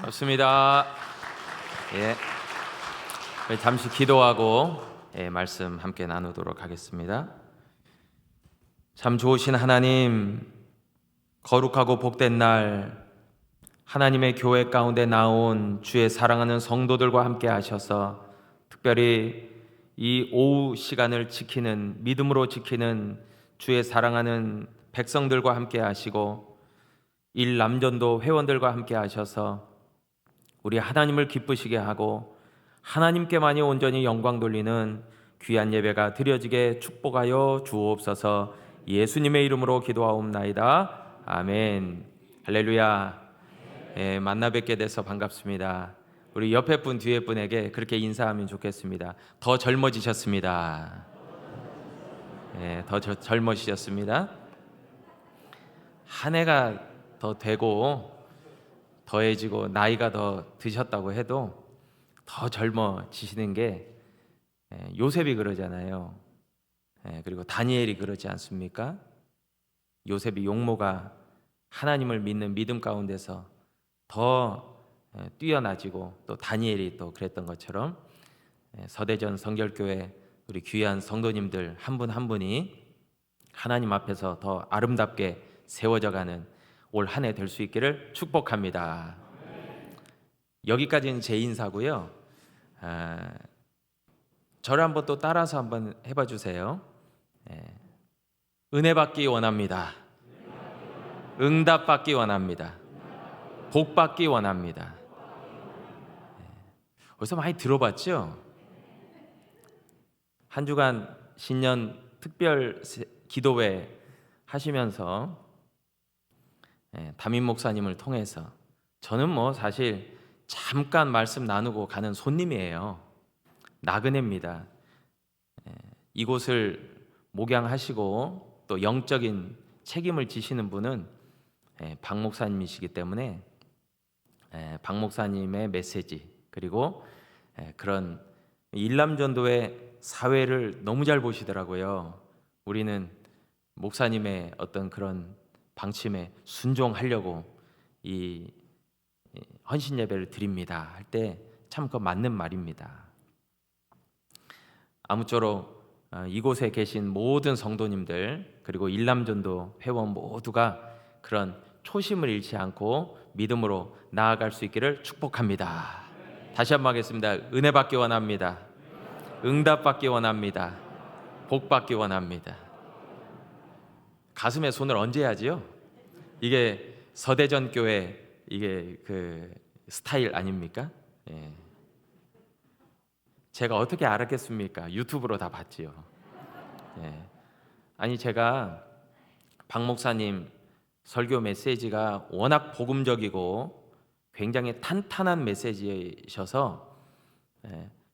좋습니다. 예, 우리 잠시 기도하고 말씀 함께 나누도록 하겠습니다. 참 좋으신 하나님, 거룩하고 복된 날 하나님의 교회 가운데 나온 주의 사랑하는 성도들과 함께 하셔서 특별히 이 오후 시간을 지키는, 믿음으로 지키는 주의 사랑하는 백성들과 함께 하시고 일남전도 회원들과 함께 하셔서 우리 하나님을 기쁘시게 하고 하나님께만이 온전히 영광 돌리는 귀한 예배가 드려지게 축복하여 주옵소서. 예수님의 이름으로 기도하옵나이다. 아멘. 할렐루야. 만나 뵙게 돼서 반갑습니다. 우리 옆에 분 뒤에 분에게 그렇게 인사하면 좋겠습니다. 더 젊어지셨습니다. 더 젊어지셨습니다. 한 해가 더 되고 더해지고 나이가 더 드셨다고 해도 더 젊어지시는 게 요셉이 그러잖아요. 그리고 다니엘이 그러지 않습니까? 요셉이 용모가 하나님을 믿는 믿음 가운데서 더 뛰어나지고 또 다니엘이 또 그랬던 것처럼 서대전 성결교회 우리 귀한 성도님들 한 분 한 분이 하나님 앞에서 더 아름답게 세워져가는 올 한 해 될 수 있기를 축복합니다. 여기까지는 제 인사고요. 저를 한번 또 따라서 한번 해봐 주세요. 은혜 받기 원합니다. 응답 받기 원합니다. 복 받기 원합니다. 어디서 많이 들어봤죠? 한 주간 신년 특별 기도회 하시면서 담임 목사님을 통해서 저는 사실 잠깐 말씀 나누고 가는 손님이에요. 나그네입니다. 이곳을 목양하시고 또 영적인 책임을 지시는 분은 박 목사님이시기 때문에 박 목사님의 메시지 그리고 그런 일남전도의 사회를 너무 잘 보시더라고요. 우리는 목사님의 어떤 그런 방침에 순종하려고 이 헌신 예배를 드립니다 할 때 참 그 맞는 말입니다. 아무쪼록 이곳에 계신 모든 성도님들 그리고 일남전도 회원 모두가 그런 초심을 잃지 않고 믿음으로 나아갈 수 있기를 축복합니다. 다시 한번 하겠습니다. 은혜 받기 원합니다. 응답 받기 원합니다. 복 받기 원합니다. 가슴에 손을 얹어야지요. 이게 서대전 교회 이게 그 스타일 아닙니까? 제가 어떻게 알았겠습니까? 유튜브로 다 봤지요. 아니 제가 박 목사님 설교 메시지가 워낙 복음적이고 굉장히 탄탄한 메시지이셔서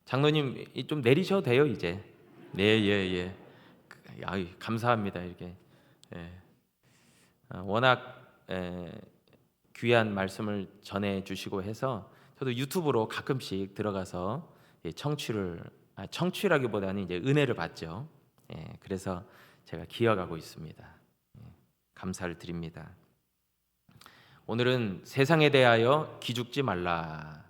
장로님 좀 내리셔도 돼요 이제. 예. 아유, 감사합니다 이렇게. 워낙 귀한 말씀을 전해주시고 해서 저도 유튜브로 가끔씩 들어가서 청취라기보다는 이제 은혜를 받죠. 그래서 제가 기억하고 있습니다. 감사를 드립니다. 오늘은 세상에 대하여 기죽지 말라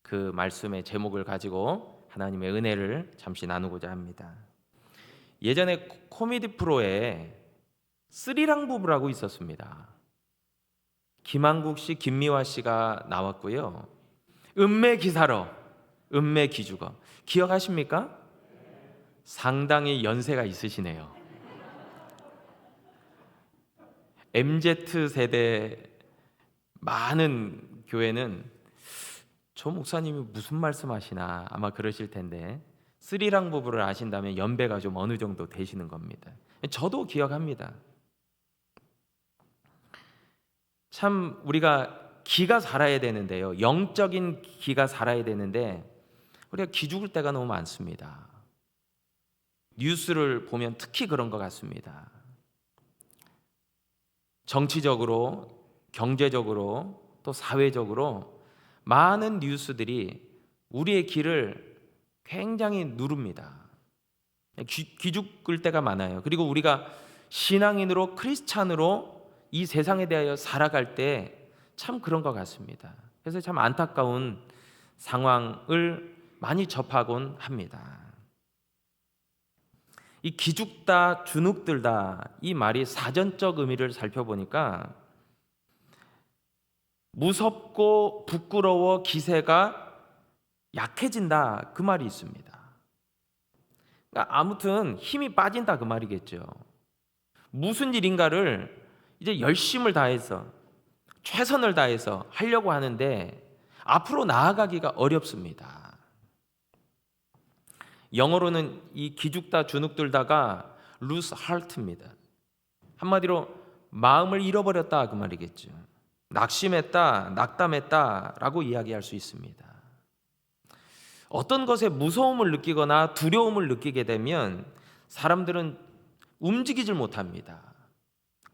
그 말씀의 제목을 가지고 하나님의 은혜를 잠시 나누고자 합니다. 예전에 코미디 프로에 쓰리랑 부부라고 있었습니다. 김한국 씨, 김미화 씨가 나왔고요. 은매 기사로, 은매 기죽어. 기억하십니까? 상당히 연세가 있으시네요. MZ 세대 많은 교회는 저 목사님이 무슨 말씀하시나 아마 그러실 텐데 쓰리랑 부부를 아신다면 연배가 좀 어느 정도 되시는 겁니다. 저도 기억합니다. 참 우리가 기가 살아야 되는데요. 영적인 기가 살아야 되는데 우리가 기죽을 때가 너무 많습니다. 뉴스를 보면 특히 그런 것 같습니다. 정치적으로, 경제적으로, 또 사회적으로 많은 뉴스들이 우리의 기를 굉장히 누릅니다. 기죽을 때가 많아요. 그리고 우리가 신앙인으로 크리스찬으로 이 세상에 대하여 살아갈 때 참 그런 것 같습니다. 그래서 참 안타까운 상황을 많이 접하곤 합니다. 이 기죽다 주눅들다 이 말이 사전적 의미를 살펴보니까 무섭고 부끄러워 기세가 약해진다 그 말이 있습니다. 그러니까 아무튼 힘이 빠진다 그 말이겠죠. 무슨 일인가를 이제 열심을 다해서 최선을 다해서 하려고 하는데 앞으로 나아가기가 어렵습니다. 영어로는 이 기죽다 주눅들다가 lose heart입니다. 한마디로 마음을 잃어버렸다 그 말이겠죠. 낙심했다, 낙담했다라고 이야기할 수 있습니다. 어떤 것에 무서움을 느끼거나 두려움을 느끼게 되면 사람들은 움직이질 못합니다.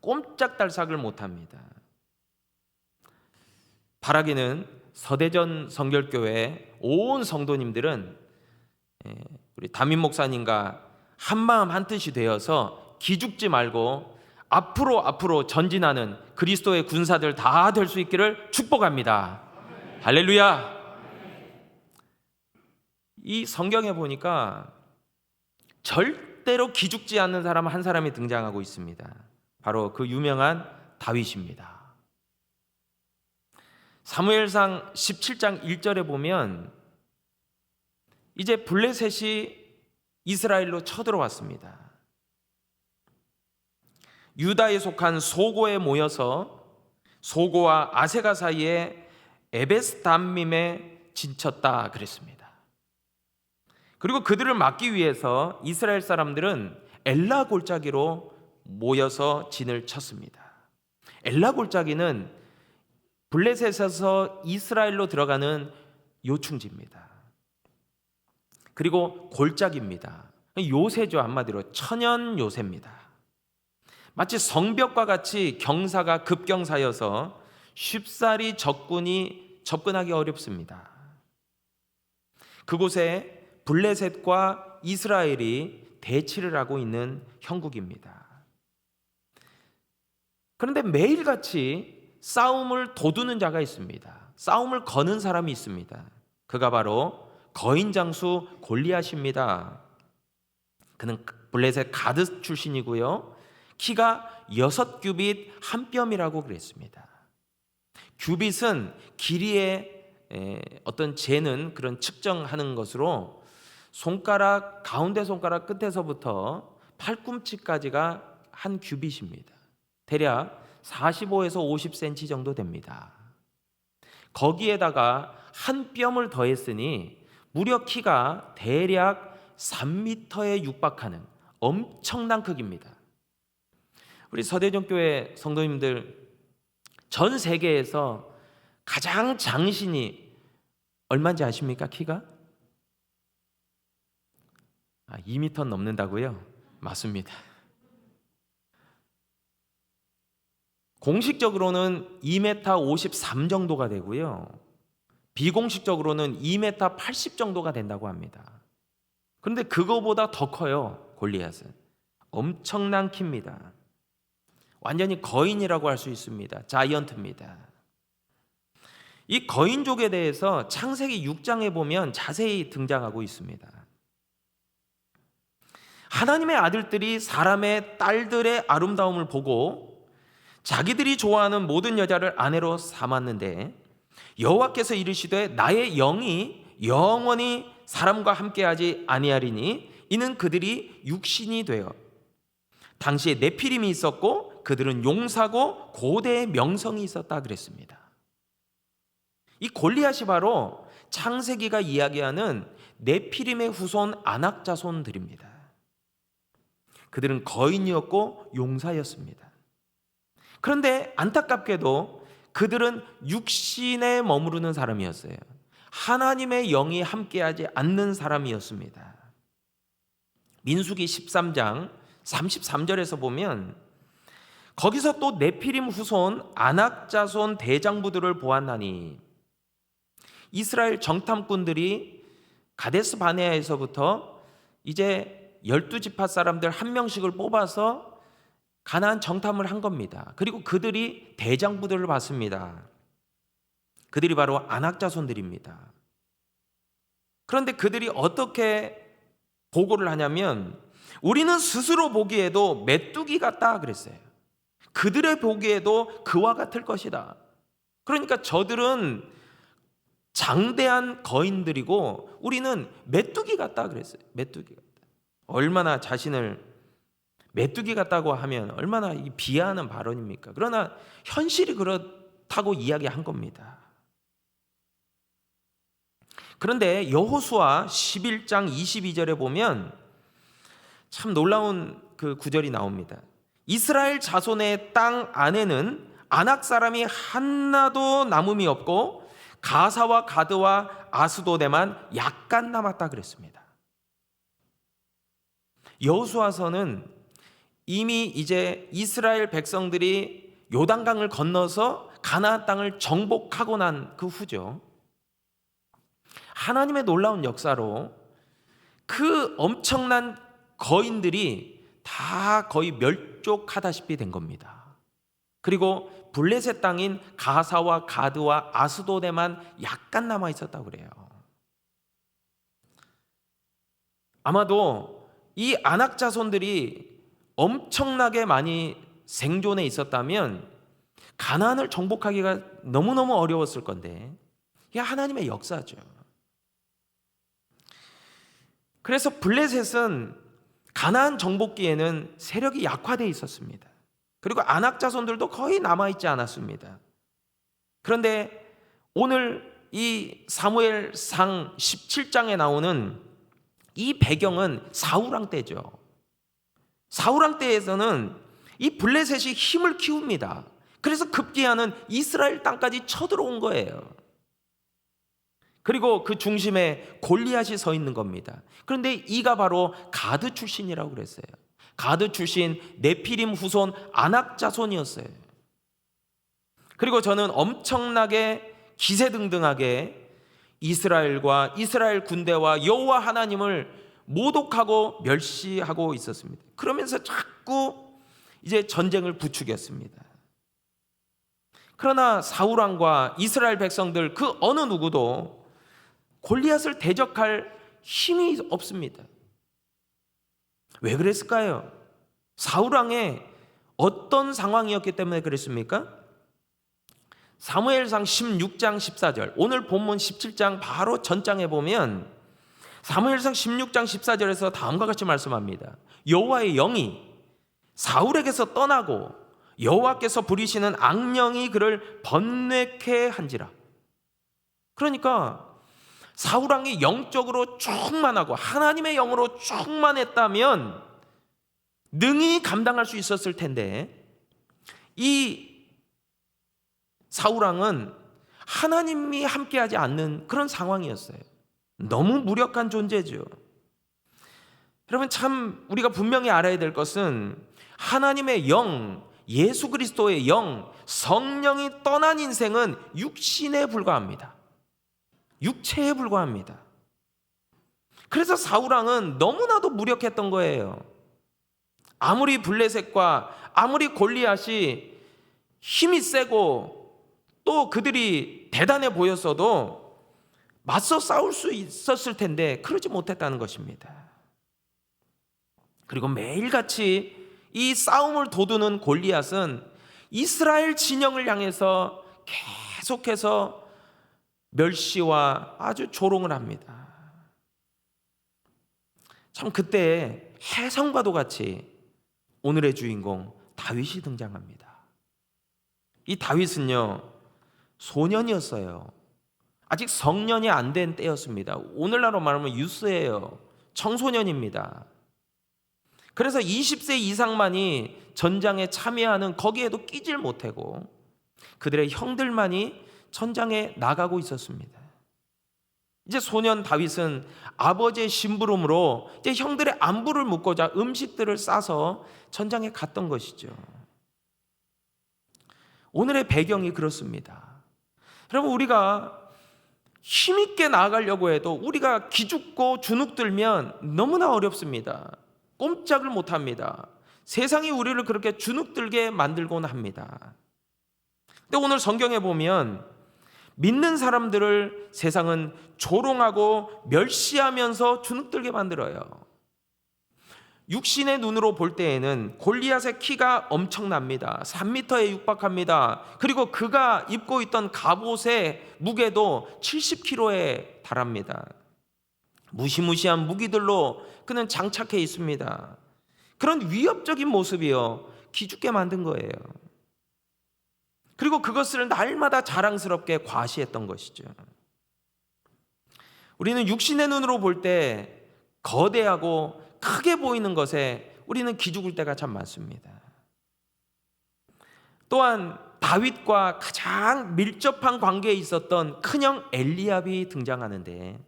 꼼짝달싹을 못합니다. 바라기는 서대전 성결교회 온 성도님들은 우리 담임 목사님과 한마음 한뜻이 되어서 기죽지 말고 앞으로 전진하는 그리스도의 군사들 다 될 수 있기를 축복합니다. 할렐루야. 이 성경에 보니까 절대로 기죽지 않는 사람 한 사람이 등장하고 있습니다. 바로 그 유명한 다윗입니다. 사무엘상 17장 1절에 보면 이제 블레셋이 이스라엘로 쳐들어왔습니다. 유다에 속한 소고에 모여서 소고와 아세가 사이에 에베스담밈에 진쳤다 그랬습니다. 그리고 그들을 막기 위해서 이스라엘 사람들은 엘라 골짜기로 모여서 진을 쳤습니다. 엘라 골짜기는 블레셋에서 이스라엘로 들어가는 요충지입니다. 그리고 골짜기입니다. 요새죠. 한마디로 천연 요새입니다. 마치 성벽과 같이 경사가 급경사여서 쉽사리 적군이 접근하기 어렵습니다. 그곳에 블레셋과 이스라엘이 대치를 하고 있는 형국입니다. 그런데 매일같이 싸움을 도두는 자가 있습니다. 싸움을 거는 사람이 있습니다. 그가 바로 거인장수 골리앗입니다. 그는 블레셋 가드 출신이고요. 키가 6규빗 한 뼘이라고 그랬습니다. 규빗은 길이의 어떤 재는 그런 측정하는 것으로 손가락 가운데 손가락 끝에서부터 팔꿈치까지가 한 규빗입니다. 대략 45에서 50cm 정도 됩니다. 거기에다가 한 뼘을 더했으니 무려 키가 대략 3m에 육박하는 엄청난 크기입니다. 우리 서대전교회 성도님들, 전 세계에서 가장 장신이 얼마인지 아십니까? 키가? 2m 넘는다고요? 맞습니다. 공식적으로는 2m 53 정도가 되고요. 비공식적으로는 2m 80 정도가 된다고 합니다. 그런데 그거보다 더 커요. 골리앗은 엄청난 키입니다. 완전히 거인이라고 할 수 있습니다. 자이언트입니다. 이 거인족에 대해서 창세기 6장에 보면 자세히 등장하고 있습니다. 하나님의 아들들이 사람의 딸들의 아름다움을 보고 자기들이 좋아하는 모든 여자를 아내로 삼았는데 여호와께서 이르시되 나의 영이 영원히 사람과 함께하지 아니하리니 이는 그들이 육신이 되어 당시에 네피림이 있었고 그들은 용사고 고대의 명성이 있었다 그랬습니다. 이 골리앗이 바로 창세기가 이야기하는 네피림의 후손 아낙 자손들입니다. 그들은 거인이었고 용사였습니다. 그런데 안타깝게도 그들은 육신에 머무르는 사람이었어요. 하나님의 영이 함께하지 않는 사람이었습니다. 민수기 13장 33절에서 보면 거기서 또 네피림 후손 아낙 자손 대장부들을 보았나니 이스라엘 정탐꾼들이 가데스 바네아에서부터 이제 12지파 사람들 한 명씩을 뽑아서 가나안 정탐을 한 겁니다. 그리고 그들이 대장부들을 봤습니다. 그들이 바로 아낙 자손들입니다. 그런데 그들이 어떻게 보고를 하냐면 우리는 스스로 보기에도 메뚜기 같다 그랬어요. 그들의 보기에도 그와 같을 것이다. 그러니까 저들은 장대한 거인들이고 우리는 메뚜기 같다 그랬어요. 메뚜기 같다. 얼마나 자신을 메뚜기 같다고 하면 얼마나 비하하는 발언입니까? 그러나 현실이 그렇다고 이야기한 겁니다. 그런데 여호수아 11장 22절에 보면 참 놀라운 그 구절이 나옵니다. 이스라엘 자손의 땅 안에는 아낙 사람이 하나도 남음이 없고 가사와 가드와 아스도데만 약간 남았다 그랬습니다. 여호수아서는 이미 이제 이스라엘 백성들이 요단강을 건너서 가나안 땅을 정복하고 난 그 후죠. 하나님의 놀라운 역사로 그 엄청난 거인들이 다 거의 멸족하다시피 된 겁니다. 그리고 블레셋 땅인 가사와 가드와 아스도데만 약간 남아 있었다고 그래요. 아마도 이 아낙 자손들이 엄청나게 많이 생존해 있었다면 가나안을 정복하기가 너무너무 어려웠을 건데 이게 하나님의 역사죠. 그래서 블레셋은 가나안 정복기에는 세력이 약화되어 있었습니다. 그리고 아낙 자손들도 거의 남아있지 않았습니다. 그런데 오늘 이 사무엘상 17장에 나오는 이 배경은 사울왕 때죠. 사울왕 때에서는 이 블레셋이 힘을 키웁니다. 그래서 급기야는 이스라엘 땅까지 쳐들어온 거예요. 그리고 그 중심에 골리앗이 서 있는 겁니다. 그런데 이가 바로 가드 출신이라고 그랬어요. 가드 출신 네피림 후손 아낙 자손이었어요. 그리고 저는 엄청나게 기세등등하게 이스라엘과 이스라엘 군대와 여호와 하나님을 모독하고 멸시하고 있었습니다. 그러면서 자꾸 이제 전쟁을 부추겼습니다. 그러나 사울왕과 이스라엘 백성들 그 어느 누구도 골리앗을 대적할 힘이 없습니다. 왜 그랬을까요? 사울왕의 어떤 상황이었기 때문에 그랬습니까? 사무엘상 16장 14절, 오늘 본문 17장 바로 전장에 보면 사무엘상 16장 14절에서 다음과 같이 말씀합니다. 여호와의 영이 사울에게서 떠나고 여호와께서 부리시는 악령이 그를 번뇌케 한지라. 그러니까 사울왕이 영적으로 충만하고 하나님의 영으로 충만했다면 능히 감당할 수 있었을 텐데 이 사울왕은 하나님이 함께하지 않는 그런 상황이었어요. 너무 무력한 존재죠. 여러분, 참 우리가 분명히 알아야 될 것은 하나님의 영, 예수 그리스도의 영, 성령이 떠난 인생은 육신에 불과합니다. 육체에 불과합니다. 그래서 사울왕은 너무나도 무력했던 거예요. 아무리 블레셋과 아무리 골리앗이 힘이 세고 또 그들이 대단해 보였어도 맞서 싸울 수 있었을 텐데 그러지 못했다는 것입니다. 그리고 매일같이 이 싸움을 도두는 골리앗은 이스라엘 진영을 향해서 계속해서 멸시와 아주 조롱을 합니다. 참 그때 해성과도 같이 오늘의 주인공 다윗이 등장합니다. 이 다윗은요 소년이었어요. 아직 성년이 안 된 때였습니다. 오늘날로 말하면 유스예요. 청소년입니다. 그래서 20세 이상만이 전장에 참여하는 거기에도 끼질 못하고 그들의 형들만이 전장에 나가고 있었습니다. 이제 소년 다윗은 아버지의 심부름으로 이제 형들의 안부를 묻고자 음식들을 싸서 전장에 갔던 것이죠. 오늘의 배경이 그렇습니다. 여러분, 우리가 힘있게 나아가려고 해도 우리가 기죽고 주눅들면 너무나 어렵습니다. 꼼짝을 못합니다. 세상이 우리를 그렇게 주눅들게 만들곤 합니다. 근데 오늘 성경에 보면 믿는 사람들을 세상은 조롱하고 멸시하면서 주눅들게 만들어요. 육신의 눈으로 볼 때에는 골리앗의 키가 엄청납니다. 3m에 육박합니다. 그리고 그가 입고 있던 갑옷의 무게도 70kg에 달합니다. 무시무시한 무기들로 그는 장착해 있습니다. 그런 위협적인 모습이요, 기죽게 만든 거예요. 그리고 그것을 날마다 자랑스럽게 과시했던 것이죠. 우리는 육신의 눈으로 볼 때 거대하고 크게 보이는 것에 우리는 기죽을 때가 참 많습니다. 또한 다윗과 가장 밀접한 관계에 있었던 큰형 엘리압이 등장하는데,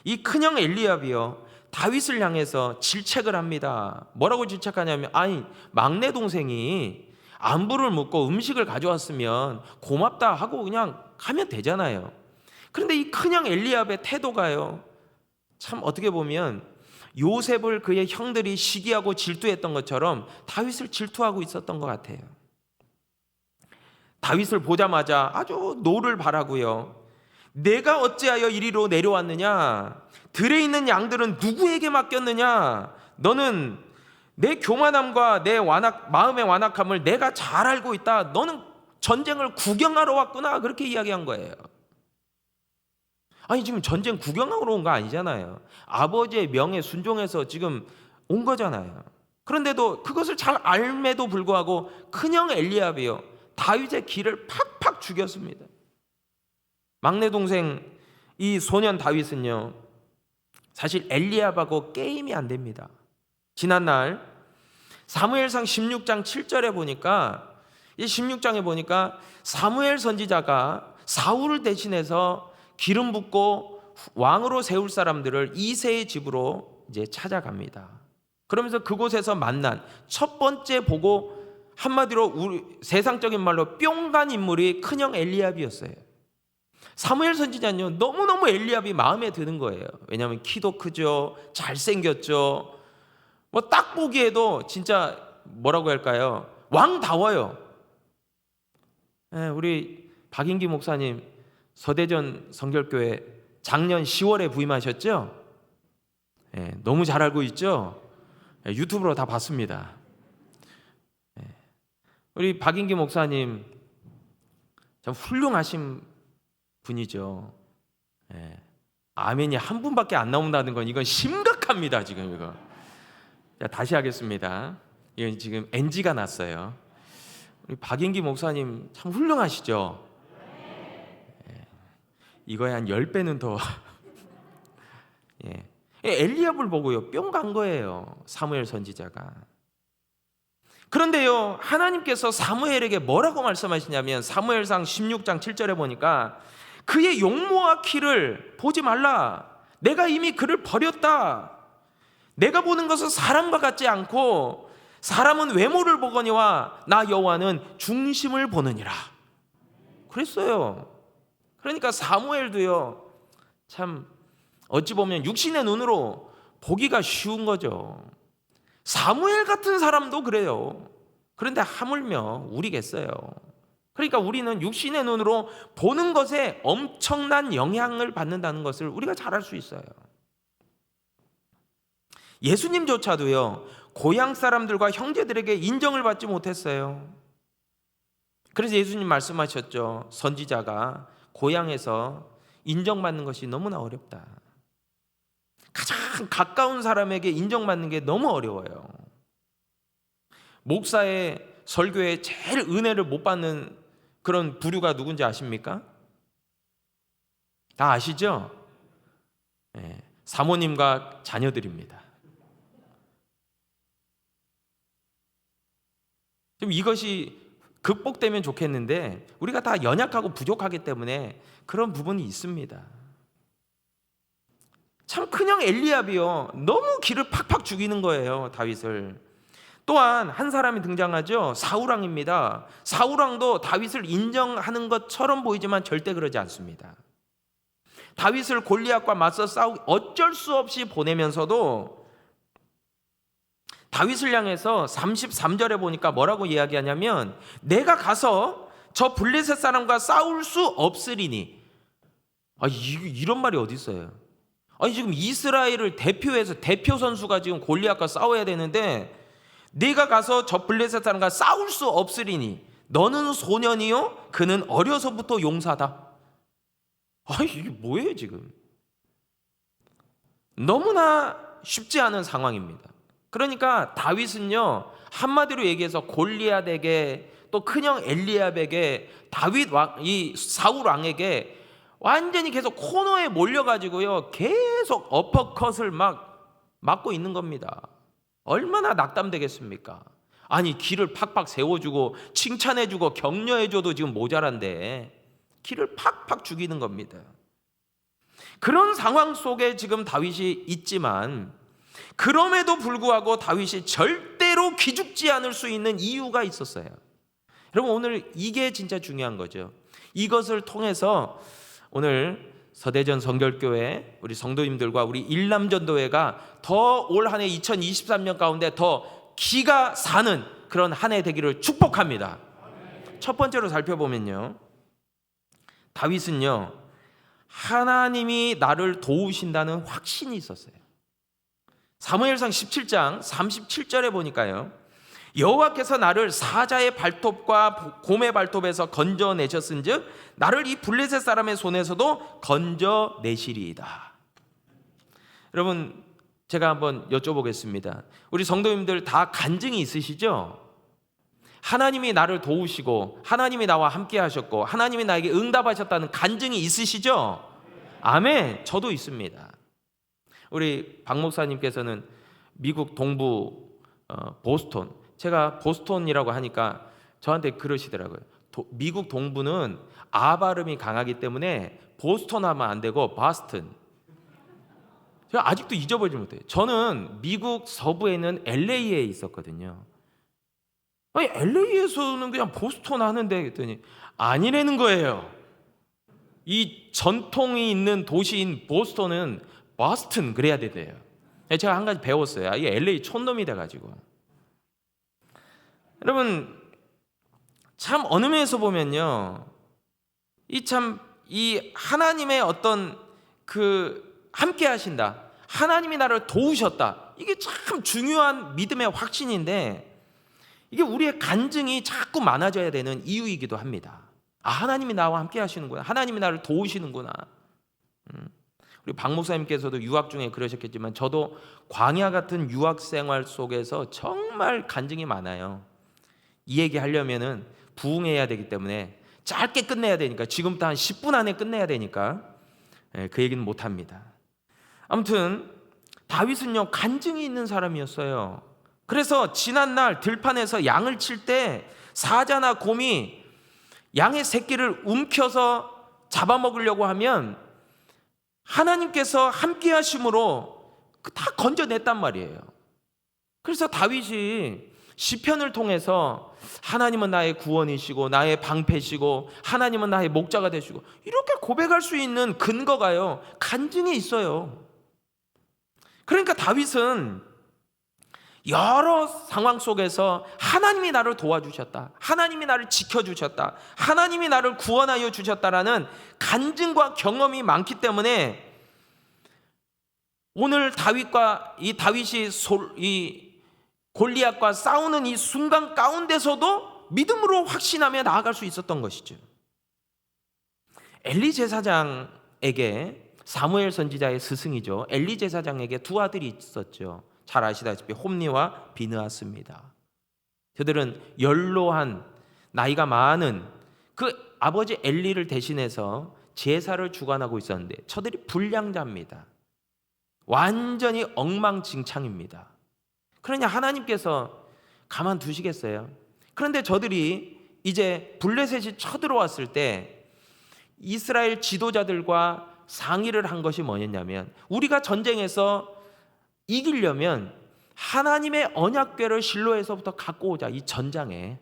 이 큰형 엘리압이요, 다윗을 향해서 질책을 합니다. 뭐라고 질책하냐면, 아니, 막내 동생이 안부를 묻고 음식을 가져왔으면 고맙다 하고 그냥 가면 되잖아요. 그런데 이 큰형 엘리압의 태도가요, 참 어떻게 보면 요셉을 그의 형들이 시기하고 질투했던 것처럼 다윗을 질투하고 있었던 것 같아요. 다윗을 보자마자 아주 노를 바라고요. 내가 어찌하여 이리로 내려왔느냐? 들에 있는 양들은 누구에게 맡겼느냐? 너는 내 교만함과 내 마음의 완악함을 내가 잘 알고 있다. 너는 전쟁을 구경하러 왔구나. 그렇게 이야기한 거예요. 아니, 지금 전쟁 구경하러 온 거 아니잖아요. 아버지의 명에 순종해서 지금 온 거잖아요. 그런데도 그것을 잘 알매도 불구하고 큰형 엘리압이요, 다윗의 기를 팍팍 죽였습니다. 막내 동생 이 소년 다윗은요, 사실 엘리압하고 게임이 안 됩니다. 지난날 사무엘상 16장 7절에 보니까, 이 16장에 보니까 사무엘 선지자가 사울을 대신해서 기름 붓고 왕으로 세울 사람들을 이새의 집으로 이제 찾아갑니다. 그러면서 그곳에서 만난 첫 번째 보고 한마디로 우리 세상적인 말로 뿅 간 인물이 큰형 엘리압이었어요. 사무엘 선지자는요, 너무너무 엘리압이 마음에 드는 거예요. 왜냐하면 키도 크죠, 잘생겼죠, 뭐 딱 보기에도 진짜 뭐라고 할까요, 왕다워요. 우리 박인기 목사님 서대전 성결교회 작년 10월에 부임하셨죠? 너무 잘 알고 있죠? 유튜브로 다 봤습니다. 우리 박인기 목사님 참 훌륭하신 분이죠. 아멘이 한 분밖에 안 나온다는 건 이건 심각합니다. 지금 이거. 자, 다시 하겠습니다. 이건 지금 NG가 났어요. 우리 박인기 목사님 참 훌륭하시죠? 이거에 한 10배는 더. 엘리압을 보고요, 뿅 간 거예요, 사무엘 선지자가. 그런데요, 하나님께서 사무엘에게 뭐라고 말씀하시냐면, 사무엘상 16장 7절에 보니까 그의 용모와 키를 보지 말라. 내가 이미 그를 버렸다. 내가 보는 것은 사람과 같지 않고 사람은 외모를 보거니와 나 여호와는 중심을 보느니라. 그랬어요. 그러니까 사무엘도요, 참 어찌 보면 육신의 눈으로 보기가 쉬운 거죠. 사무엘 같은 사람도 그래요. 그런데 하물며 우리겠어요. 그러니까 우리는 육신의 눈으로 보는 것에 엄청난 영향을 받는다는 것을 우리가 잘 알 수 있어요. 예수님조차도요, 고향 사람들과 형제들에게 인정을 받지 못했어요. 그래서 예수님 말씀하셨죠. 선지자가 고향에서 인정받는 것이 너무나 어렵다. 가장 가까운 사람에게 인정받는 게 너무 어려워요. 목사의 설교에 제일 은혜를 못 받는 그런 부류가 누군지 아십니까? 다 아시죠? 사모님과 자녀들입니다. 좀 이것이 극복되면 좋겠는데 우리가 다 연약하고 부족하기 때문에 그런 부분이 있습니다. 참 큰형 엘리압이요, 너무 기를 팍팍 죽이는 거예요, 다윗을. 또한 한 사람이 등장하죠. 사울왕입니다. 사울왕도 다윗을 인정하는 것처럼 보이지만 절대 그러지 않습니다. 다윗을 골리앗과 맞서 싸우기 어쩔 수 없이 보내면서도 다윗을 향해서 33절에 보니까 뭐라고 이야기하냐면, 내가 가서 저 블레셋 사람과 싸울 수 없으리니 이런 말이 어디 있어요? 아니 지금 이스라엘을 대표해서 대표 선수가 지금 골리앗과 싸워야 되는데 네가 가서 저 블레셋 사람과 싸울 수 없으리니 너는 소년이요 그는 어려서부터 용사다. 이게 뭐예요 지금? 너무나 쉽지 않은 상황입니다. 그러니까 다윗은요 한마디로 얘기해서 골리앗에게 또 큰형 엘리압에게 다윗 왕, 이 사울 왕에게 완전히 계속 코너에 몰려가지고요 계속 어퍼컷을 막 맞고 있는 겁니다. 얼마나 낙담되겠습니까? 아니 길을 팍팍 세워주고 칭찬해주고 격려해줘도 지금 모자란데 길을 팍팍 죽이는 겁니다. 그런 상황 속에 지금 다윗이 있지만 그럼에도 불구하고 다윗이 절대로 기죽지 않을 수 있는 이유가 있었어요. 여러분 오늘 이게 진짜 중요한 거죠. 이것을 통해서 오늘 서대전 성결교회 우리 성도님들과 우리 일남전도회가 더 올 한 해 2023년 가운데 더 기가 사는 그런 한 해 되기를 축복합니다. 첫 번째로 살펴보면요 다윗은요 하나님이 나를 도우신다는 확신이 있었어요. 사무엘상 17장 37절에 보니까요 여호와께서 나를 사자의 발톱과 곰의 발톱에서 건져내셨은즉 나를 이 블레셋 사람의 손에서도 건져내시리이다. 여러분 제가 한번 여쭤보겠습니다. 우리 성도님들 다 간증이 있으시죠? 하나님이 나를 도우시고 하나님이 나와 함께 하셨고 하나님이 나에게 응답하셨다는 간증이 있으시죠? 아멘. 저도 있습니다. 우리 박 목사님께서는 미국 동부 보스턴, 제가 보스턴이라고 하니까 저한테 그러시더라고요. 미국 동부는 아 발음이 강하기 때문에 보스턴 하면 안 되고 바스턴. 제가 아직도 잊어버리지 못해요. 저는 미국 서부에 있는 LA에 있었거든요. 아니 LA에서는 그냥 보스턴 하는데 그랬더니 아니라는 거예요. 이 전통이 있는 도시인 보스턴은 버스턴 그래야 되대요. 제가 한 가지 배웠어요. 이 LA 촌놈이 돼가지고. 여러분 참 어느 면에서 보면요 이 하나님의 어떤 그 함께 하신다, 하나님이 나를 도우셨다, 이게 참 중요한 믿음의 확신인데 이게 우리의 간증이 자꾸 많아져야 되는 이유이기도 합니다. 하나님이 나와 함께 하시는구나, 하나님이 나를 도우시는구나. 우리 박 목사님께서도 유학 중에 그러셨겠지만 저도 광야 같은 유학 생활 속에서 정말 간증이 많아요. 이 얘기 하려면은 부응해야 되기 때문에 짧게 끝내야 되니까, 지금부터 한 10분 안에 끝내야 되니까 그 얘기는 못합니다. 아무튼 다윗은요 간증이 있는 사람이었어요. 그래서 지난날 들판에서 양을 칠 때 사자나 곰이 양의 새끼를 움켜서 잡아먹으려고 하면 하나님께서 함께 하심으로 다 건져냈단 말이에요. 그래서 다윗이 시편을 통해서 하나님은 나의 구원이시고 나의 방패시고 하나님은 나의 목자가 되시고 이렇게 고백할 수 있는 근거가요 간증에 있어요. 그러니까 다윗은 여러 상황 속에서 하나님이 나를 도와주셨다, 하나님이 나를 지켜주셨다, 하나님이 나를 구원하여 주셨다라는 간증과 경험이 많기 때문에 오늘 다윗이 이 골리앗과 싸우는 이 순간 가운데서도 믿음으로 확신하며 나아갈 수 있었던 것이죠. 엘리 제사장에게, 사무엘 선지자의 스승이죠, 엘리 제사장에게 두 아들이 있었죠. 잘 아시다시피 홈니와 비느하스입니다. 저들은 연로한 나이가 많은 그 아버지 엘리를 대신해서 제사를 주관하고 있었는데 저들이 불량자입니다. 완전히 엉망진창입니다. 그러냐 하나님께서 가만두시겠어요? 그런데 저들이 이제 블레셋이 쳐들어왔을 때 이스라엘 지도자들과 상의를 한 것이 뭐였냐면, 우리가 전쟁에서 이기려면 하나님의 언약궤를 실로에서부터 갖고 오자, 이 전장에.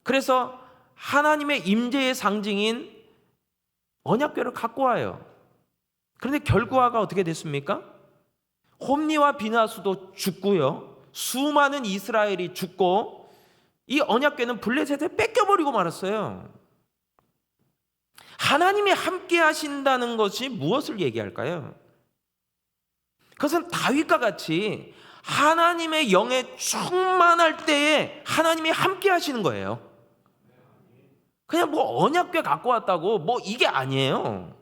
그래서 하나님의 임재의 상징인 언약궤를 갖고 와요. 그런데 결과가 어떻게 됐습니까? 홈니와 비느하스도 죽고요, 수많은 이스라엘이 죽고 이 언약궤는 블레셋에 뺏겨버리고 말았어요. 하나님이 함께 하신다는 것이 무엇을 얘기할까요? 그것은 다윗과 같이 하나님의 영에 충만할 때에 하나님이 함께 하시는 거예요. 그냥 뭐 언약궤 갖고 왔다고 뭐 이게 아니에요.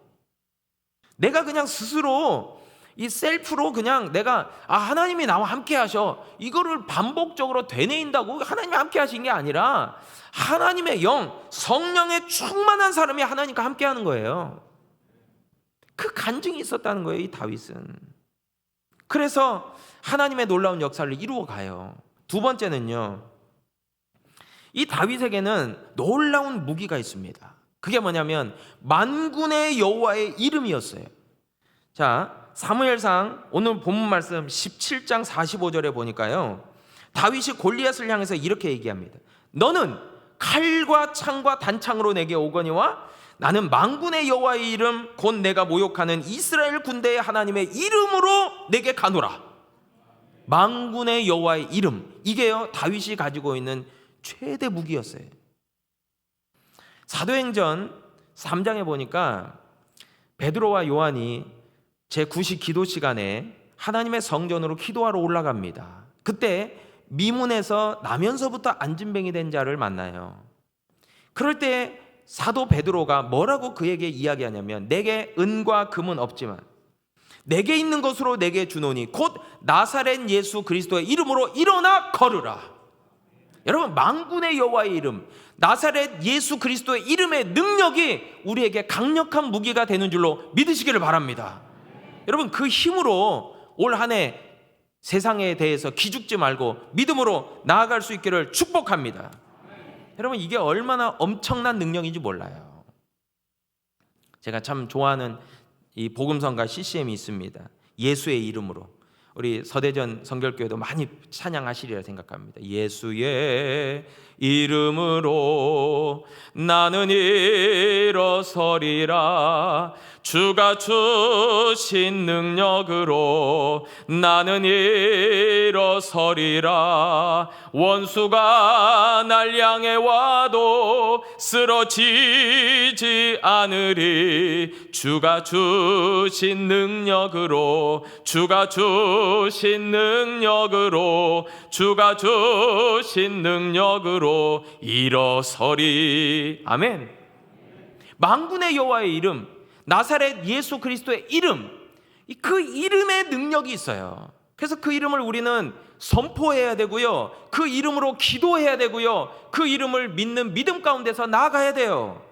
내가 그냥 스스로 이 셀프로 그냥 내가 하나님이 나와 함께 하셔, 이거를 반복적으로 되뇌인다고 하나님이 함께 하신 게 아니라 하나님의 영, 성령에 충만한 사람이 하나님과 함께 하는 거예요. 그 간증이 있었다는 거예요, 이 다윗은. 그래서 하나님의 놀라운 역사를 이루어 가요. 두 번째는요, 이 다윗에게는 놀라운 무기가 있습니다. 그게 뭐냐면 만군의 여호와의 이름이었어요. 자, 사무엘상 오늘 본문 말씀 17장 45절에 보니까요, 다윗이 골리앗을 향해서 이렇게 얘기합니다. 너는 칼과 창과 단창으로 내게 오거니와 나는 만군의 여호와의 이름 곧 내가 모욕하는 이스라엘 군대의 하나님의 이름으로 내게 가노라. 만군의 여호와의 이름, 이게요 다윗이 가지고 있는 최대 무기였어요. 사도행전 3장에 보니까 베드로와 요한이 제9시 기도 시간에 하나님의 성전으로 기도하러 올라갑니다. 그때 미문에서 나면서부터 안진뱅이 된 자를 만나요. 그럴 때 사도 베드로가 뭐라고 그에게 이야기하냐면, 내게 은과 금은 없지만 내게 있는 것으로 내게 주노니 곧 나사렛 예수 그리스도의 이름으로 일어나 걸으라. 여러분, 만군의 여호와의 이름, 나사렛 예수 그리스도의 이름의 능력이 우리에게 강력한 무기가 되는 줄로 믿으시기를 바랍니다. 여러분, 그 힘으로 올 한 해 세상에 대해서 기죽지 말고 믿음으로 나아갈 수 있기를 축복합니다. 여러분, 이게 얼마나 엄청난 능력인지 몰라요. 제가 참 좋아하는 이 복음성가 CCM이 있습니다. 예수의 이름으로. 우리 서대전 성결교회도 많이 찬양하시리라 생각합니다. 예수의 이름으로 나는 일어서리라. 주가 주신 능력으로 나는 일어서리라. 원수가 날 향해 와도 쓰러지지 않으리. 주가 주신 능력으로, 주가 주신 능력으로, 주가 주신 능력으로 일어서리. 아멘. 만군의 여호와의 이름, 나사렛 예수 그리스도의 이름, 그 이름의 능력이 있어요. 그래서 그 이름을 우리는 선포해야 되고요, 그 이름으로 기도해야 되고요, 그 이름을 믿는 믿음 가운데서 나아가야 돼요.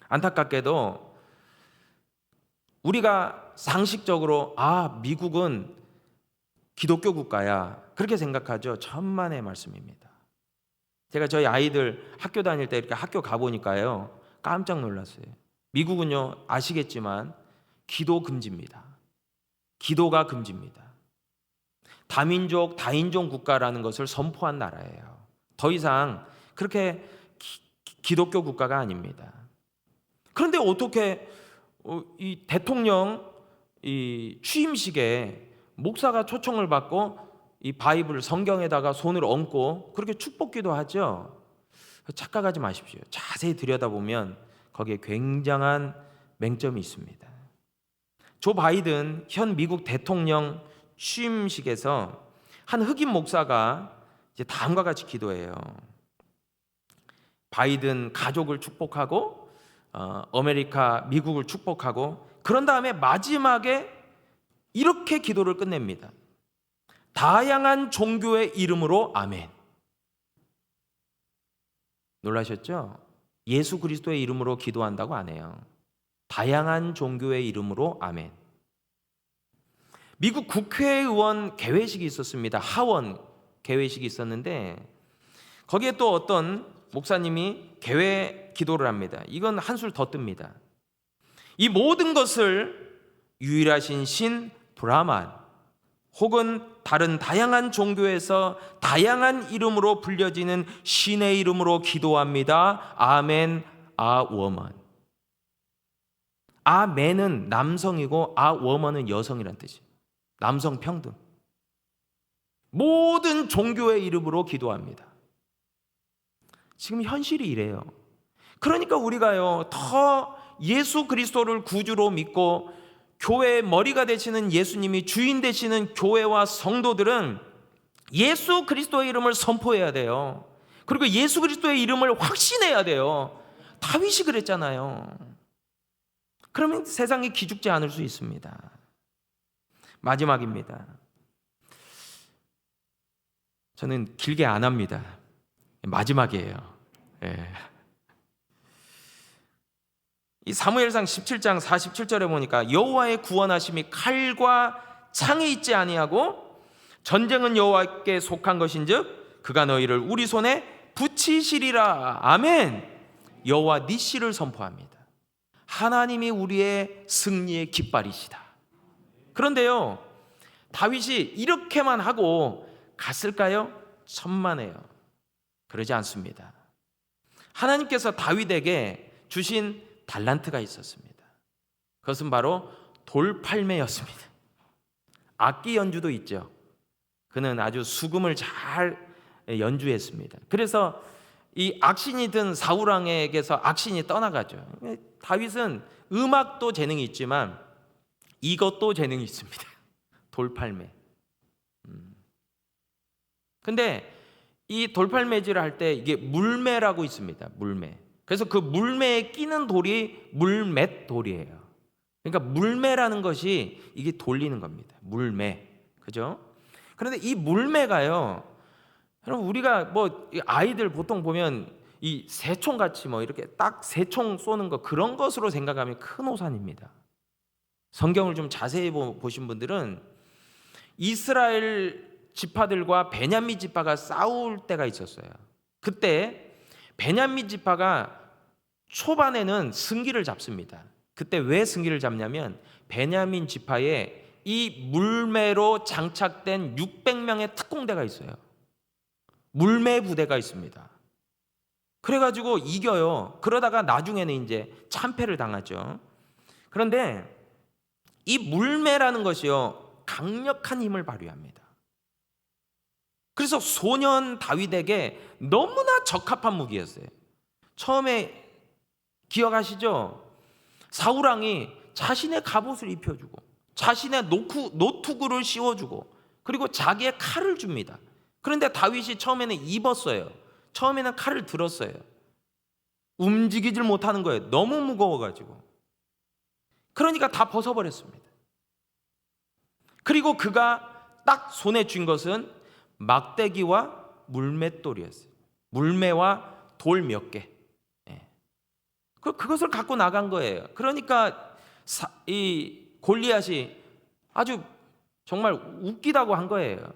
안타깝게도 우리가 상식적으로 미국은 기독교 국가야, 그렇게 생각하죠. 천만의 말씀입니다. 제가 저희 아이들 학교 다닐 때 이렇게 학교 가보니까요, 깜짝 놀랐어요. 미국은요, 아시겠지만 기도 금지입니다. 기도가 금지입니다. 다민족, 다인종 국가라는 것을 선포한 나라예요. 더 이상 그렇게 기독교 국가가 아닙니다. 그런데 어떻게 이 대통령 이 취임식에 목사가 초청을 받고 이 바이블 성경에다가 손을 얹고 그렇게 축복기도 하죠. 착각하지 마십시오. 자세히 들여다보면 거기에 굉장한 맹점이 있습니다. 조 바이든 현 미국 대통령 취임식에서 한 흑인 목사가 이제 다음과 같이 기도해요. 바이든 가족을 축복하고 아메리카 미국을 축복하고, 그런 다음에 마지막에 이렇게 기도를 끝냅니다. 다양한 종교의 이름으로 아멘. 놀라셨죠? 예수 그리스도의 이름으로 기도한다고 안 해요. 다양한 종교의 이름으로 아멘. 미국 국회의원 개회식이 있었습니다. 하원 개회식이 있었는데 거기에 또 어떤 목사님이 개회 기도를 합니다. 이건 한술 더 뜹니다. 이 모든 것을 유일하신 신 브라만 혹은 다른 다양한 종교에서 다양한 이름으로 불려지는 신의 이름으로 기도합니다. 아멘, 아워먼. 아멘은 남성이고 아워먼은 여성이란 뜻이에요. 남성 평등. 모든 종교의 이름으로 기도합니다. 지금 현실이 이래요. 그러니까 우리가요, 더 예수 그리스도를 구주로 믿고 교회의 머리가 되시는 예수님이 주인 되시는 교회와 성도들은 예수 그리스도의 이름을 선포해야 돼요. 그리고 예수 그리스도의 이름을 확신해야 돼요. 다윗이 그랬잖아요. 그러면 세상이 기죽지 않을 수 있습니다. 마지막입니다. 저는 길게 안 합니다. 마지막이에요. 예. 이 사무엘상 17장 47절에 보니까 여호와의 구원하심이 칼과 창에 있지 아니하고 전쟁은 여호와께 속한 것인즉 그가 너희를 우리 손에 붙이시리라. 아멘. 여호와 니시를 선포합니다. 하나님이 우리의 승리의 깃발이시다. 그런데요, 다윗이 이렇게만 하고 갔을까요? 천만에요. 그러지 않습니다. 하나님께서 다윗에게 주신 달란트가 있었습니다. 그것은 바로 돌팔매였습니다. 악기 연주도 있죠. 그는 아주 수금을 잘 연주했습니다. 그래서 이 악신이 든 사울왕에게서 악신이 떠나가죠. 다윗은 음악도 재능이 있지만 이것도 재능이 있습니다. 돌팔매. 근데 이 돌팔매질을 할 때 이게 물매라고 있습니다. 물매. 그래서 그 물매에 끼는 돌이 물맷돌이에요. 그러니까 물매라는 것이 이게 돌리는 겁니다. 물매. 그죠? 그런데 이 물매가요, 여러분 우리가 뭐 아이들 보통 보면 이 새총 같이 뭐 이렇게 딱 새총 쏘는 거 그런 것으로 생각하면 큰 오산입니다. 성경을 좀 자세히 보신 분들은 이스라엘 지파들과 베냐민 지파가 싸울 때가 있었어요. 그때 베냐민 지파가 초반에는 승기를 잡습니다. 그때 왜 승기를 잡냐면 베냐민 지파에 이 물매로 장착된 600명의 특공대가 있어요. 물매 부대가 있습니다. 그래가지고 이겨요. 그러다가 나중에는 이제 참패를 당하죠. 그런데 이 물매라는 것이요, 강력한 힘을 발휘합니다. 그래서 소년 다윗에게 너무나 적합한 무기였어요. 처음에 기억하시죠? 사울왕이 자신의 갑옷을 입혀주고 자신의 노투구를 씌워주고 그리고 자기의 칼을 줍니다. 그런데 다윗이 처음에는 입었어요. 처음에는 칼을 들었어요. 움직이질 못하는 거예요. 너무 무거워가지고. 그러니까 다 벗어버렸습니다. 그리고 그가 딱 손에 쥔 것은 막대기와 물맷돌이었어요. 물매와 돌 몇 개. 그것을 갖고 나간 거예요. 그러니까 이 골리앗이 아주 정말 웃기다고 한 거예요.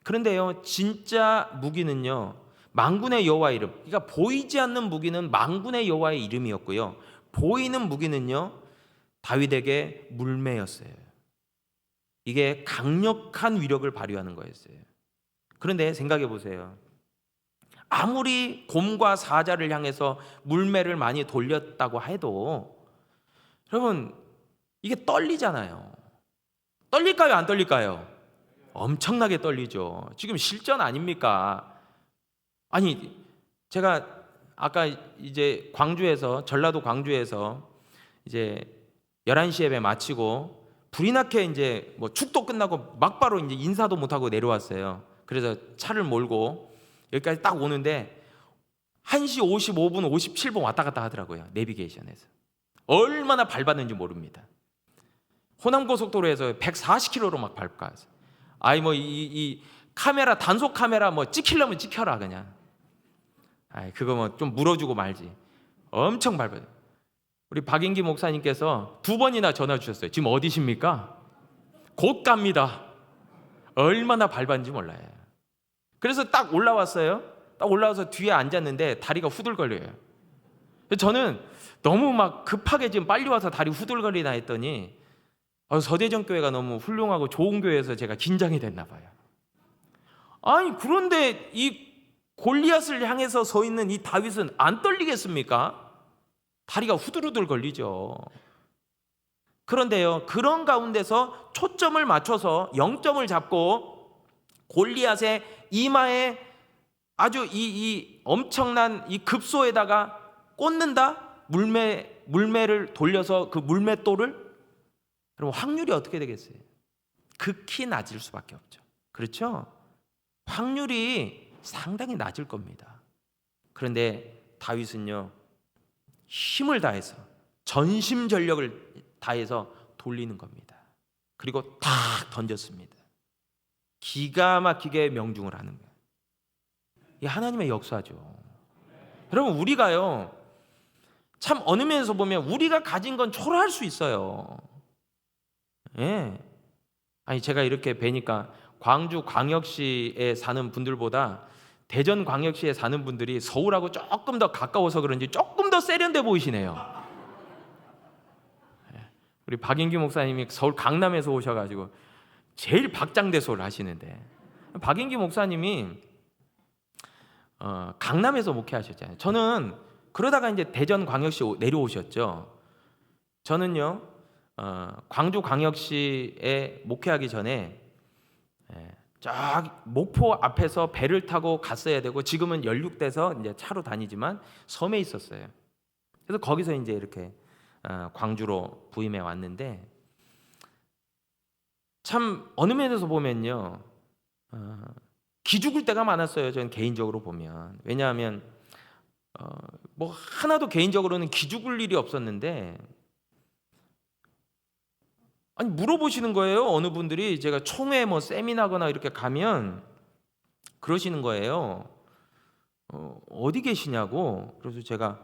그런데요, 진짜 무기는요, 만군의 여호와의 이름. 그러니까 보이지 않는 무기는 만군의 여호와의 이름이었고요, 보이는 무기는요, 다윗에게 물매였어요. 이게 강력한 위력을 발휘하는 거였어요. 그런데 생각해 보세요. 아무리 곰과 사자를 향해서 물매를 많이 돌렸다고 해도 여러분 이게 떨리잖아요. 떨릴까요? 안 떨릴까요? 엄청나게 떨리죠. 지금 실전 아닙니까? 아니 제가 아까 이제 광주에서, 전라도 광주에서 이제 11시 예배 마치고 불이 나게 이제 뭐 축도 끝나고 막바로 이제 인사도 못하고 내려왔어요. 그래서 차를 몰고 여기까지 딱 오는데 1시 55분 57분 왔다 갔다 하더라고요. 내비게이션에서. 얼마나 밟았는지 모릅니다. 호남고속도로에서 140km로 막 밟아서. 아이 뭐 이 카메라, 단속 카메라 뭐 찍히려면 찍혀라 그냥. 아이 그거 뭐 좀 물어주고 말지. 엄청 밟아요. 우리 박인기 목사님께서 2번이나 전화 주셨어요. 지금 어디십니까? 곧 갑니다. 얼마나 밟았는지 몰라요. 그래서 딱 올라왔어요. 딱 올라와서 뒤에 앉았는데 다리가 후들거려요. 저는 너무 막 급하게 지금 빨리 와서 다리 후들거리나 했더니 서대전 교회가 너무 훌륭하고 좋은 교회에서 제가 긴장이 됐나 봐요. 아니 그런데 이 골리앗을 향해서 서 있는 이 다윗은 안 떨리겠습니까? 다리가 후들후들 걸리죠. 그런데요, 그런 가운데서 초점을 맞춰서 0점을 잡고 골리앗의 이마에 아주 이 엄청난 이 급소에다가 꽂는다? 물매를 돌려서 그 물맷돌을? 그럼 확률이 어떻게 되겠어요? 극히 낮을 수밖에 없죠. 그렇죠? 확률이 상당히 낮을 겁니다. 그런데 다윗은요, 힘을 다해서 전심전력을 다해서 돌리는 겁니다. 그리고 탁 던졌습니다. 기가 막히게 명중을 하는 거예요. 이 하나님의 역사죠. 여러분, 우리가요, 참 어느 면에서 보면 우리가 가진 건 초라할 수 있어요. 예. 아니, 제가 이렇게 뵈니까 광주 광역시에 사는 분들보다 대전 광역시에 사는 분들이 서울하고 조금 더 가까워서 그런지 조금 더 세련돼 보이시네요. 우리 박인기 목사님이 서울 강남에서 오셔가지고 제일 박장대소를 하시는데, 박인기 목사님이 강남에서 목회하셨잖아요. 저는 그러다가 이제 대전 광역시 내려오셨죠. 저는요, 광주 광역시에 목회하기 전에 쫙 목포 앞에서 배를 타고 갔어야 되고, 지금은 연륙돼서 이제 차로 다니지만 섬에 있었어요. 그래서 거기서 이제 이렇게 광주로 부임해 왔는데, 참 어느 면에서 보면요, 기죽을 때가 많았어요. 저는 개인적으로 보면. 왜냐하면 뭐 하나도 개인적으로는 기죽을 일이 없었는데, 아니 물어보시는 거예요. 어느 분들이 제가 총회 뭐 세미나거나 이렇게 가면 그러시는 거예요. 어디 계시냐고. 그래서 제가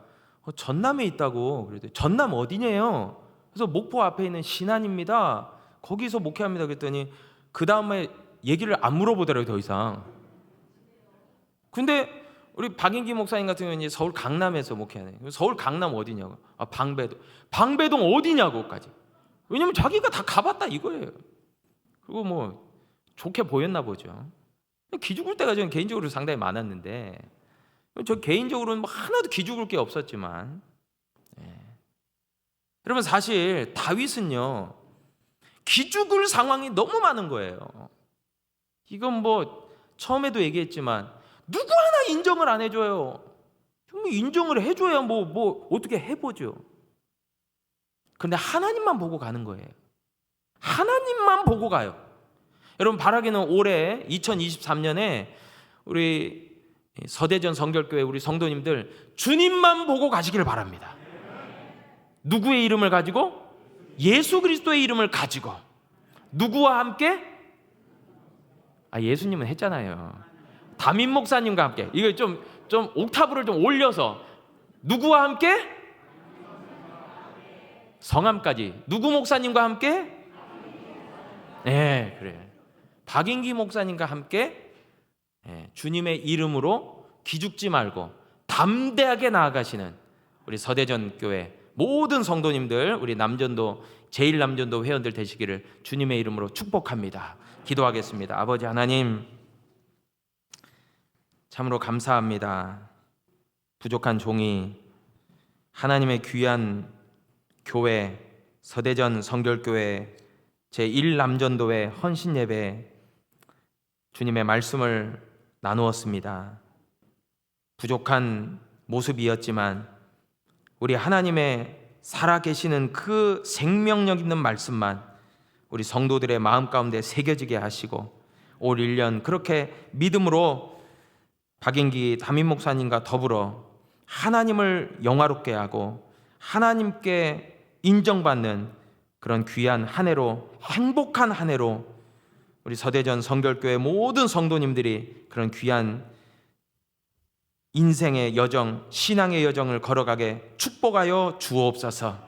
전남에 있다고. 그랬더니 전남 어디냐요? 그래서 목포 앞에 있는 신안입니다. 거기서 목회합니다. 그랬더니 그 다음에 얘기를 안 물어보더라고요, 더 이상. 근데 우리 박인기 목사님 같은 경우는 이제 서울 강남에서 목회하네. 서울 강남 어디냐고. 방배동 어디냐고까지. 왜냐면 자기가 다 가봤다 이거예요. 그리고 뭐 좋게 보였나 보죠. 기죽을 때가 저는 개인적으로 상당히 많았는데, 저 개인적으로는 뭐 하나도 기죽을 게 없었지만, 여러분 사실 다윗은요, 기죽을 상황이 너무 많은 거예요. 이건 뭐 처음에도 얘기했지만 누구 하나 인정을 안 해줘요. 인정을 해줘야 뭐 어떻게 해보죠. 그런데 하나님만 보고 가는 거예요. 하나님만 보고 가요. 여러분, 바라기는 올해 2023년에 우리 서대전 성결교회 우리 성도님들 주님만 보고 가시기를 바랍니다. 누구의 이름을 가지고? 예수 그리스도의 이름을 가지고. 누구와 함께? 예수님은 했잖아요. 담임 목사님과 함께. 이거 좀 옥타브를 좀 올려서, 누구와 함께? 성함까지. 누구 목사님과 함께? 네, 그래. 박인기 목사님과 함께 주님의 이름으로 기죽지 말고 담대하게 나아가시는 우리 서대전 교회 모든 성도님들, 우리 남전도 제1남전도 회원들 되시기를 주님의 이름으로 축복합니다. 기도하겠습니다. 아버지 하나님, 참으로 감사합니다. 부족한 종이 하나님의 귀한 교회 서대전 성결교회 제1남전도회 헌신예배 주님의 말씀을 나누었습니다. 부족한 모습이었지만 우리 하나님의 살아계시는 그 생명력 있는 말씀만 우리 성도들의 마음 가운데 새겨지게 하시고, 올 1년 그렇게 믿음으로 박인기 담임 목사님과 더불어 하나님을 영화롭게 하고 하나님께 인정받는 그런 귀한 한 해로, 행복한 한 해로 우리 서대전 성결교회 모든 성도님들이 그런 귀한 인생의 여정, 신앙의 여정을 걸어가게 축복하여 주옵소서.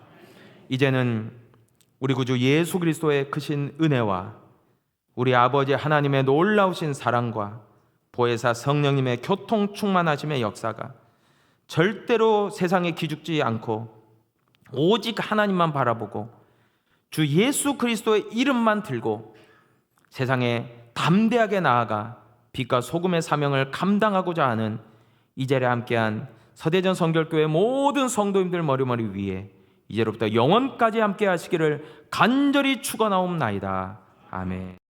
이제는 우리 구주 예수 그리스도의 크신 은혜와 우리 아버지 하나님의 놀라우신 사랑과 보혜사 성령님의 교통 충만하심의 역사가 절대로 세상에 기죽지 않고 오직 하나님만 바라보고 주 예수 그리스도의 이름만 들고 세상에 담대하게 나아가 빛과 소금의 사명을 감당하고자 하는 이 자리에 함께한 서대전 성결교회 모든 성도님들 머리머리 위에 이제로부터 영원까지 함께 하시기를 간절히 축원하옵나이다. 아멘.